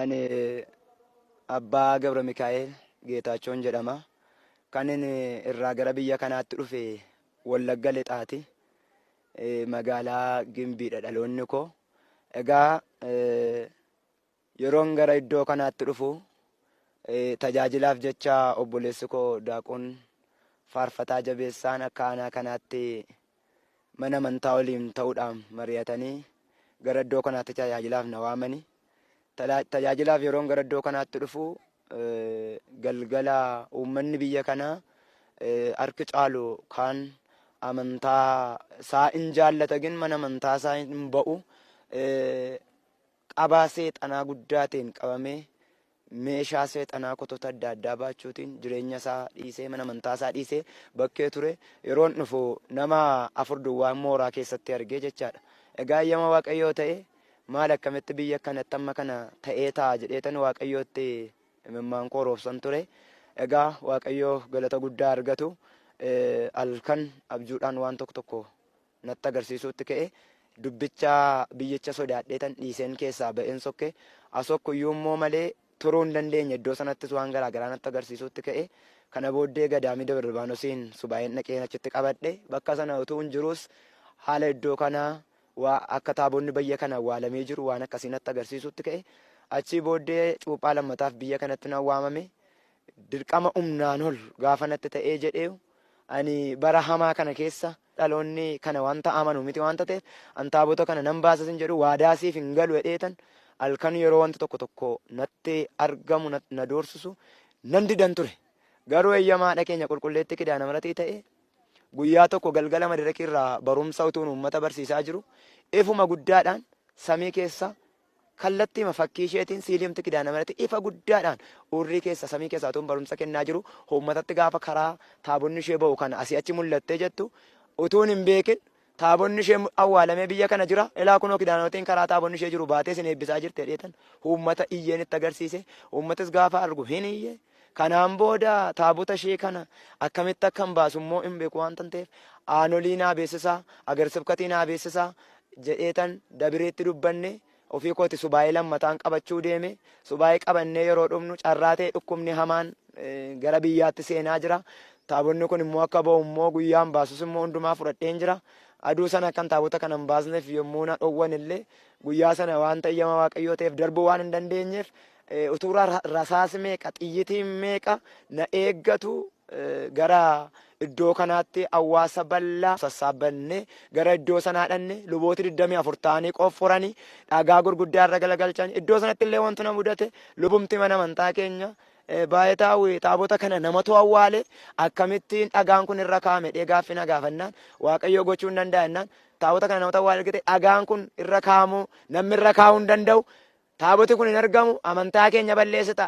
Ani Abbaa Gabra Mikaa'el Geetaachoon jedhama. Kan inni irraa gara biyya kanaatti dhufe Wallagga Lixaati. Magaalaa Gimbiidha dhaloonni koo. Egaa yeroon gara iddoo kanaatti dhufu tajaajilaaf jecha obboleessi koo Daaqoon Faarfataa Jabeessaan akka aanaa kanaatti mana amantaa waliin ta'uudhaan mari'atanii gara iddoo kanaatti tajaajilaaf na waamanii. Tajaajilaaf yeroon gara iddoo kanaatti dhufu galgala uummanni biyya kanaa harki caalu kan amantaa isaa hin jaallata gin mana amantaa isaa hin ba'u qabaa seexanaa guddaatiin qabamee meeshaa seexanaa kotota adda addaa baachuutiin jireenya isaa dhiisee mana amantaa isaa dhiisee bakkee ture. Yeroon dhufu nama 4 duwwaa mooraa keessatti argee jechaadha. Egaa ayyama Waaqayyoo ta'e maal akkamitti biyya kanatti amma kana ta'ee ta'a jedheetan Waaqayyootti imimmaan koo roobsan ture. Egaa Waaqayyoo galata guddaa argatu. Halkan abjuudhaan waan tokko natti agarsiisuutti ka'e dubbicha biyyicha sodaadheetan dhiiseen keessaa ba'een sokke asokkuyyuu immoo malee turuu hin dandeenye iddoo sanattis waan garaagaraa natti agarsiisuutti ka'e. Kana booddee Gadaamii Dabra Libaanoosiin subaayeen dhaqeen achitti qabadhe bakka sana utuu hin jirus haala iddoo kanaa akka taabonni biyya kana awwaalamee jiru waan akkasii natti agarsiisuutti ka'e. Achii booddee cuuphaa lammataaf biyya kanatti na waamame dirqama humnaan ol gaafa natti ta'ee jedhee ani bara hamaa kana keessa dhaloonni kana wanta amanu miti wanta ta'eef an taabota kana nan baasasin jedhu waadaasiif hin galu hedheetan halkan yeroo wanti tokko natti argamu na doorsisu nan didan ture. Garuu eeyyamaadha keenya qulqulleetti kidaana malatii ta'e guyyaa tokko galgala madirakii irraa barumsa utuun uummata barsiisaa jiru ifuma guddaadhaan samii keessa kallattiima fakkii isheetiin siiliimti kidaana malatti ifa guddaadhaan urrii keessa samii keessa utuun barumsa kennaa jiru uummatatti gaafa karaa taabonni ishee ba'u kana asii achi mul'attee jettu utuun hin beekin taabonni ishee awwaalamee biyya kana jira. Ilaa kunoo kidaanotiin karaa taabonni ishee jiru baatee sin eebbisaa jirti hedheetan uummata iyyeen itti agarsiise. Uummatis gaafa argu hin iyye. Kanaan booda taabota ishee kana akkamitti akka hin baasu immoo hin beeku waan ta'eef aanolii naa beeksisaa agarsibkatii naa beeksisaa jedheetan dabireetti dubbanne ofii kooti subaayee lammataan qabachuu deeme. Subaayee qabannee yeroo dhumnu carraa ta'e dhukkubni hamaan gara biyyaatti seenaa jira. Taabonni kun immoo akka ba'u immoo guyyaan baasus immoo hundumaa fudhadheen jira. Aduu sana akkan taabota kana hin baasneef yommuu na dhowwan illee guyyaa sana waan ayyama Waaqayyoo ta'eef darbuu waan hin dandeenyeef utuu rasaasi meeqa xiyyitiin meeqa na eeggatu gara iddoo kanaatti hawaasa bal'aa sassaabannee gara iddoo sanaa dhanne lubooti 24 ta'anii qofforanii dhagaa gurguddaa irra galagalchan. Iddoo sanatti illee wantu na mudate lubumti mana amantaa keenya baay'ee taabota kana namatu awwaale akkamittiin dhagaan kun irra kaa'ame gaaffii na gaafannaan Waaqayyoo gochuu hin danda'annaan taabota kana namatu awwaale gite dhagaan kun irra kaa'amu namni irra kaa'uu hin danda'u. Taaboti kun hin argamu amantaa keenya balleessita.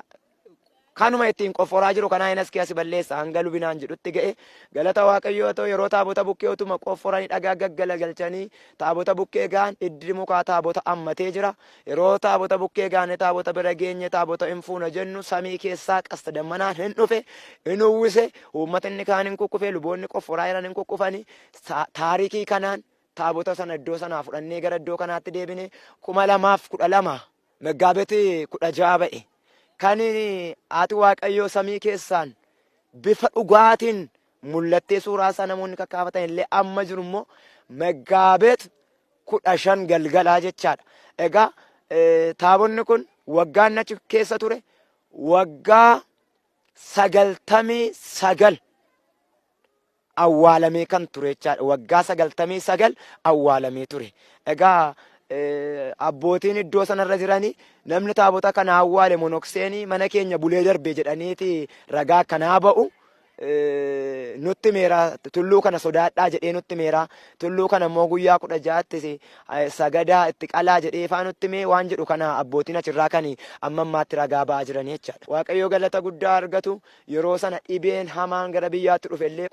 Kanuma ittiin qofforaa jiru kanaa hin askii asi balleessa hanga lubinaan jedhutti ga'e galata Waaqayyoo ta'u yeroo taabota bukkee utuma qofforanii dhagaa gaggalagalchanii taabota bukkee gaan iddi mukaa taabota ammatee jira. Yeroo taabota bukkee gaane taabota bira geenye taabota hin fuuna jennu samii keessaa qasta dammanaan hin dhufe hin uwwise uummatni kaan hin kukkufe luboonni qofforaa jiran hin kukkufanii taarikii kanaan taabota sana iddoo sanaa fudhannee gara iddoo kanaatti deebine 2012 Meggaabeeti 16 ba'e. Kan haati Waaqayyoo samii keessaan bifa dhugaatiin mul'attee suuraa isaa namoonni kakkaafatan illee amma jiru immoo Meggaabeet 15 galgalaa jechaadha. Egaa taabonni kun waggaan achi keessa ture waggaa 99 awwaalamee kan ture jechaadha. Waggaa 99 awwaalamee ture. Egaa abbootiin iddoo sanarra jiranii namni taabota kana awwaale monokseenii mana keenya bulee darbe jedhaniiti ragaa kanaa ba'u nutti meera tulluu kana sodaadhaa jedhee nutti meera tulluu kana immoo guyyaa 16tti sagadaa itti qalaa jedhee faa nutti mee waan jedhu kana abbootiin achirraa kan amma ammaatti ragaa ba'aa jiranii jechaadha. Waaqayyoo galata guddaa argatu. Yeroo sana dhibeen hamaan gara biyyaatti dhufellee